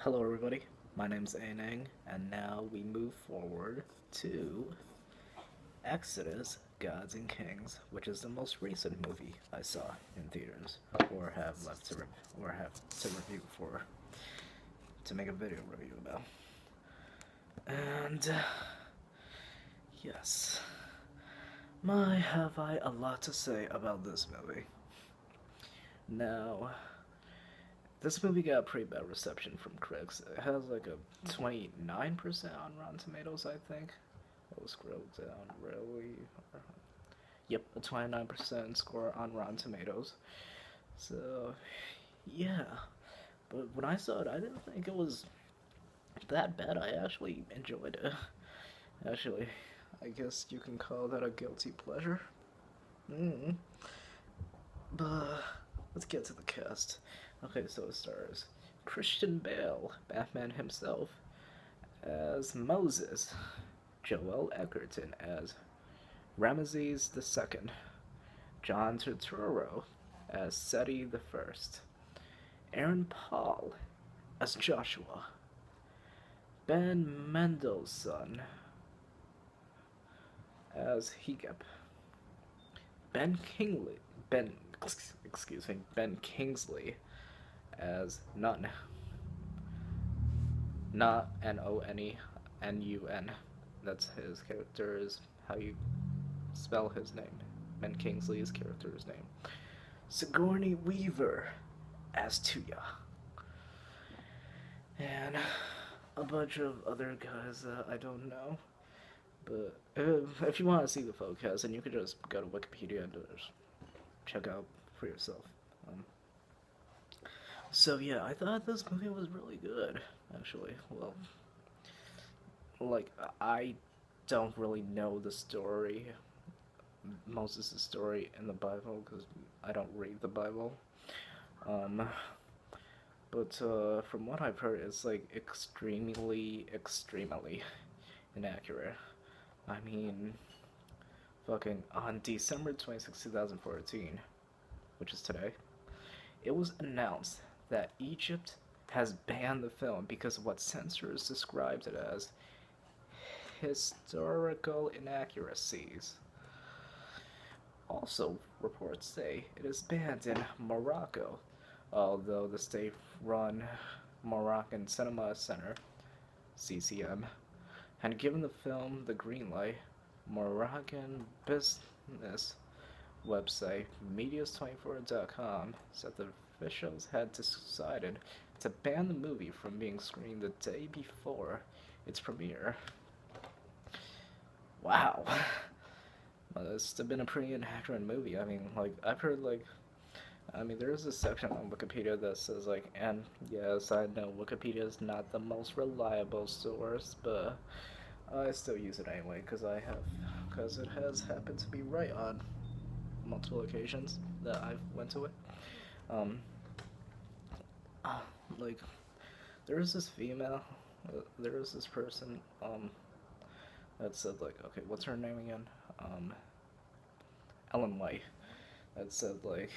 Hello, everybody. My name's Anang, and now we move forward to Exodus: Gods and Kings, which is the most recent movie I saw in theaters, or have left to or have to review for to make a video review about. And yes, my have I a lot to say about this movie. Now, this movie got a pretty bad reception from critics. It has like a 29% on Rotten Tomatoes, I think. We'll scroll down really. Yep, a 29% score on Rotten Tomatoes. So, yeah. But when I saw it, I didn't think it was that bad. I actually enjoyed it. Actually, I guess you can call that a guilty pleasure. Mm. But let's get to the cast. Okay, so it stars Christian Bale, Batman himself, as Moses, Joel Edgerton as Ramesses II, John Turturro as Seti I, Aaron Paul as Joshua, Ben Mendelsohn as Hegep, Ben Kingley, Ben, excuse me, Ben Kingsley as Nun, not Nonenun. That's his character is how you spell his name. Ben Kingsley's character's name. Sigourney Weaver as Tuya. And a bunch of other guys that I don't know. But if you want to see the full cast, then you could just go to Wikipedia and just check out for yourself. Um, so yeah, I thought this movie was really good, actually. Well, like I don't really know the story, Moses' story in the Bible, because I don't read the Bible. Um, but from what I've heard, it's like extremely inaccurate. I mean, fucking on December 26th, 2014, which is today, it was announced that Egypt has banned the film because of what censors described it as historical inaccuracies. Also, reports say it is banned in Morocco, although the state run Moroccan Cinema Center, CCM, had given the film the green light. Moroccan business website Medias24.com said the officials had decided to ban the movie from being screened the day before its premiere. Wow. Well, it's been a pretty inaccurate movie. I mean, like, I've heard, like, I mean, there's a section on Wikipedia that says, like, and yes, I know Wikipedia is not the most reliable source, but I still use it anyway, because it has happened to be right on multiple occasions that I've went to it. Um, uh, like, there was this female, there was this person, that said, like, okay, what's her name again? Ellen White. That said, like,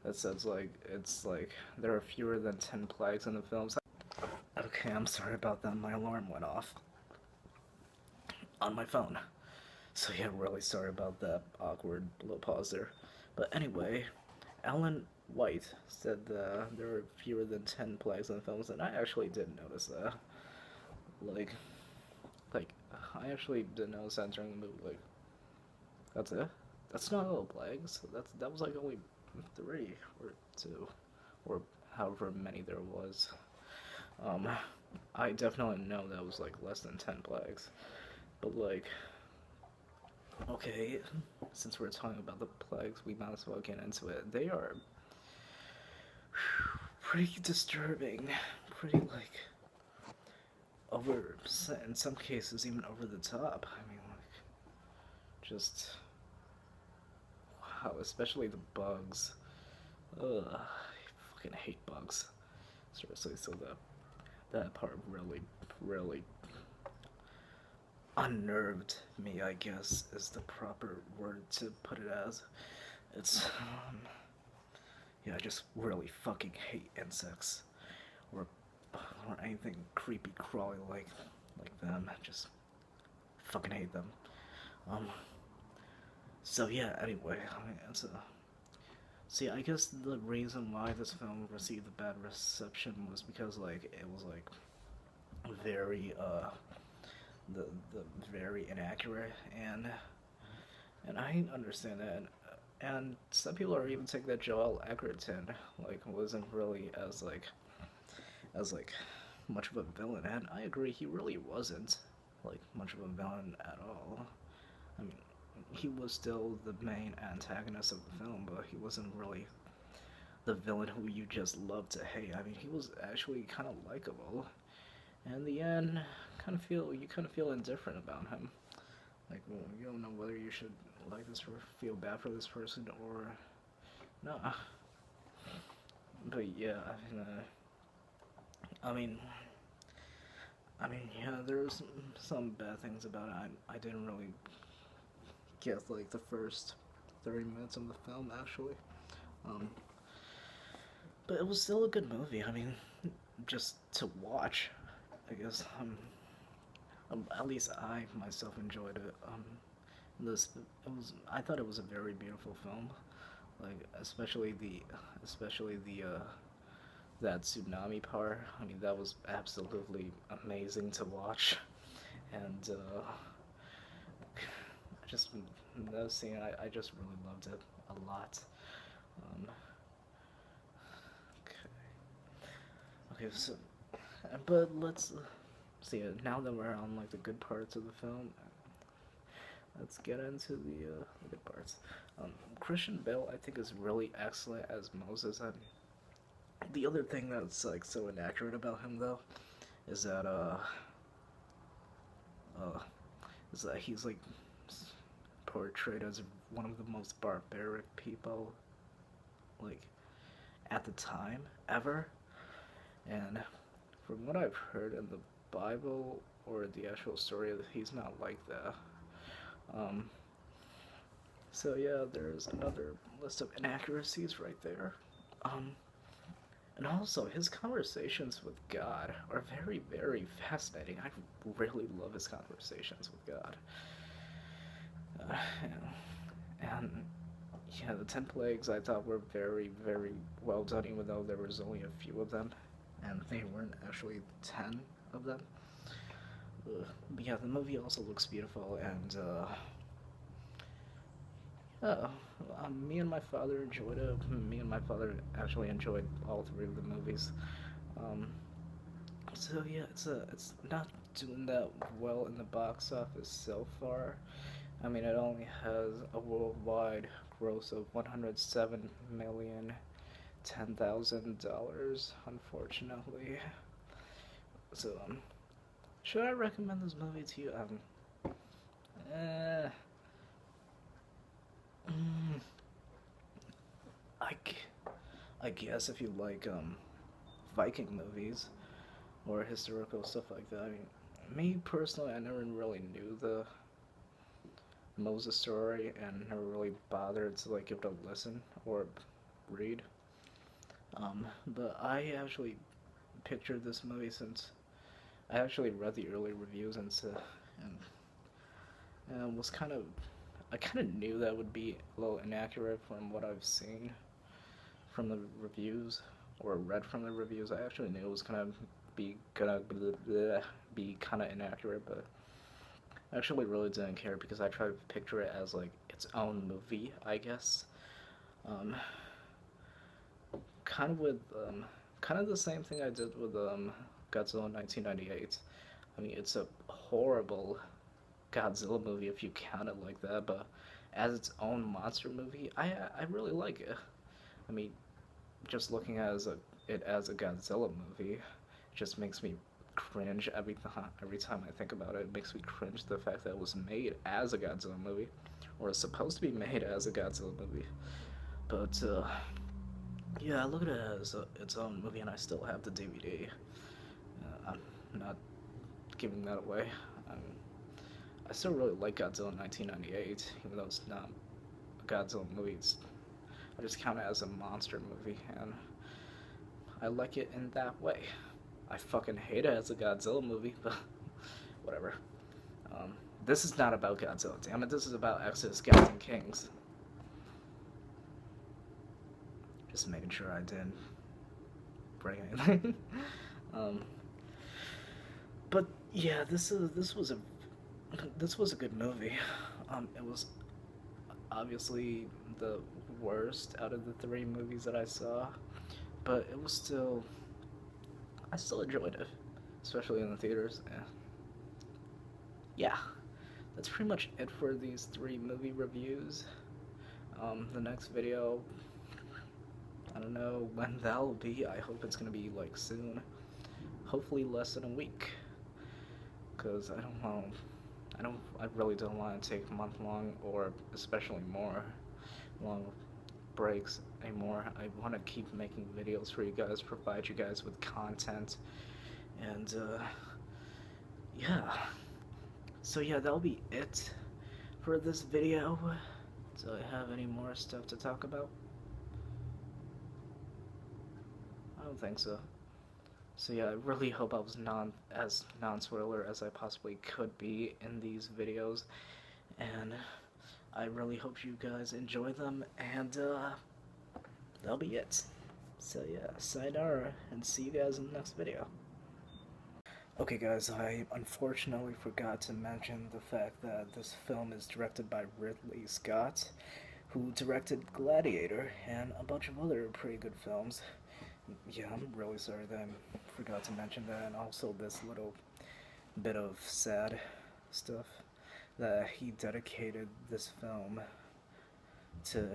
that says, like, it's like, there are fewer than 10 plagues in the films. Okay, I'm sorry about that. My alarm went off on my phone. So yeah, really sorry about that awkward little pause there. But anyway, Ellen White said there were fewer than 10 plagues in the films, and I actually did notice that. Like, like, I actually did notice that during the movie. Like, that's it. That's not all plagues. That was like only three or two, or however many there was. Um, I definitely know that was like less than 10 plagues, but like, okay, since we're talking about the plagues, we might as well get into it. They are pretty disturbing, pretty like over, in some cases even over the top. I mean, like, just wow, especially the bugs. Ugh, I fucking hate bugs. Seriously, so that part really unnerved me, I guess, is the proper word to put it as. It's, yeah, I just really fucking hate insects. Or anything creepy crawly like them. Just fucking hate them. Um. So yeah. Anyway, I mean, see. I guess the reason why this film received a bad reception was because like it was like very the very inaccurate, and I understand that. And some people are even saying that Joel Edgerton like wasn't really as like much of a villain, and I agree he really wasn't like much of a villain at all. I mean, he was still the main antagonist of the film, but he wasn't really the villain who you just love to hate. I mean, he was actually kind of likable. And in the end, kind of feel indifferent about him. Like, well, you don't know whether you should like this or feel bad for this person or no. But yeah, I mean, yeah, there's some bad things about it. I didn't really get like the first 30 minutes of the film actually. Um, but it was still a good movie. I mean, just to watch, I guess. At least I myself enjoyed it. This it was. I thought it was a very beautiful film. Like especially the that tsunami part. I mean, that was absolutely amazing to watch, and just that scene, I just really loved it a lot. Um, okay, so but let's see. Now that we're on like the good parts of the film, let's get into the good parts. Christian Bale, I think, is really excellent as Moses. And the other thing that's like so inaccurate about him, though, is that uh, is that he's like portrayed as one of the most barbaric people, like at the time ever. And from what I've heard in the Bible or the actual story, he's not like that. Um, so yeah, there's another list of inaccuracies right there. Um, and also, his conversations with God are very, very fascinating. I really love his conversations with God. Uh, and yeah, the 10 plagues I thought were very, very well done, even though there was only a few of them, and they weren't actually 10 of them. But yeah, the movie also looks beautiful, and yeah, me and my father enjoyed it. Me and my father actually enjoyed all three of the movies. Um, so yeah, it's not doing that well in the box office so far. I mean, it only has a worldwide gross of 107,010,000 dollars, unfortunately. So, should I recommend this movie to you? Eh, mm, I, I guess if you like Viking movies or historical stuff like that. I mean, me personally, I never really knew the Moses story and never really bothered to like give it a listen or read. But I actually pictured this movie since I actually read the early reviews and was kind of I kind of knew that would be a little inaccurate from what I've seen from the reviews or read from the reviews. I actually knew it was gonna be kind of inaccurate, but I actually really didn't care because I tried to picture it as like its own movie, I guess. Um, kind of with kind of the same thing I did with Godzilla 1998. I mean, it's a horrible Godzilla movie if you count it like that, but as its own monster movie, I really like it. I mean, just looking at it as a Godzilla movie just makes me cringe every time I think about it. It makes me cringe the fact that it was made as a Godzilla movie, or is supposed to be made as a Godzilla movie. But yeah, I look at it as its own movie, and I still have the DVD. I'm not giving that away. Um, I still really like Godzilla 1998, even though it's not a Godzilla movie. I just count it as a monster movie, and I like it in that way. I fucking hate it as a Godzilla movie, but whatever. Um, this is not about Godzilla, damn it. This is about Exodus, Gods, and Kings. Just making sure I didn't break anything. um, but yeah, this was a good movie. It was obviously the worst out of the three movies that I saw, but it was still, I still enjoyed it, especially in the theaters. Yeah, that's pretty much it for these three movie reviews. The next video, I don't know when that'll be. I hope it's gonna be like soon. Hopefully less than a week, because I really don't want to take month long or especially more long breaks anymore. I want to keep making videos for you guys, provide you guys with content, and yeah. So yeah, that'll be it for this video. Do I have any more stuff to talk about? I don't think so. So yeah, I really hope I was as non-spoiler as I possibly could be in these videos, and I really hope you guys enjoy them, and that'll be it. So yeah, sayonara, and see you guys in the next video. Okay guys, I unfortunately forgot to mention the fact that this film is directed by Ridley Scott, who directed Gladiator and a bunch of other pretty good films. Yeah, I'm really sorry that I forgot to mention that, and also this little bit of sad stuff, that he dedicated this film to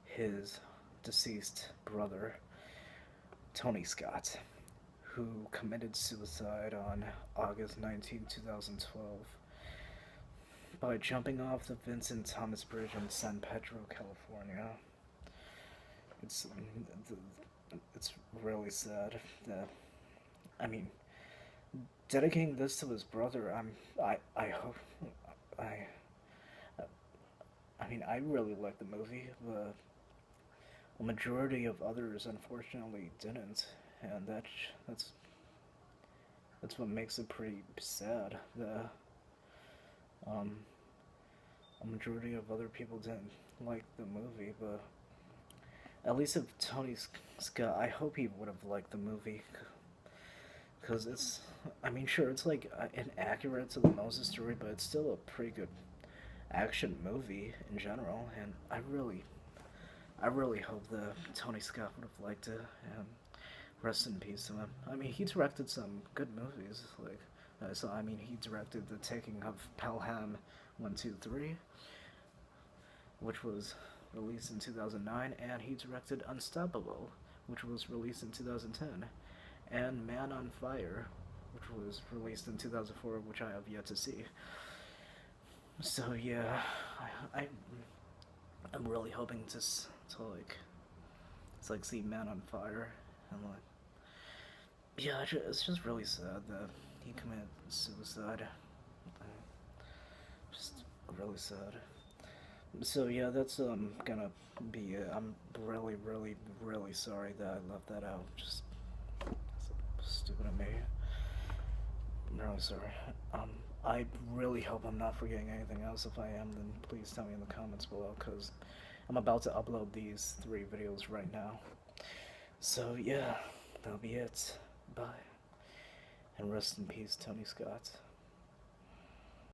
his deceased brother, Tony Scott, who committed suicide on August 19, 2012 by jumping off the Vincent Thomas Bridge in San Pedro, California. It's really sad that, I mean, dedicating this to his brother, I hope, I mean, I really liked the movie, but a majority of others unfortunately didn't, and that's what makes it pretty sad. Um, a majority of other people didn't like the movie, but at least if Tony Scott, I hope he would have liked the movie, because it's, I mean, sure, it's like inaccurate to the Moses story, but it's still a pretty good action movie in general, and I really hope that Tony Scott would have liked it, and rest in peace to him. I mean, he directed some good movies, like, so I mean, he directed The Taking of Pelham 1, 2, 3, which was released in 2009, and he directed Unstoppable, which was released in 2010, and Man on Fire, which was released in 2004, which I have yet to see. So yeah, I'm really hoping to like see Man on Fire, and like, yeah, it's just really sad that he committed suicide. Just really sad. So yeah, that's gonna be it. I'm really sorry that I left that out. Just stupid of me. I'm really sorry. I really hope I'm not forgetting anything else. If I am, then please tell me in the comments below, because I'm about to upload these 3 videos right now. So yeah, that'll be it. Bye. And rest in peace, Tony Scott.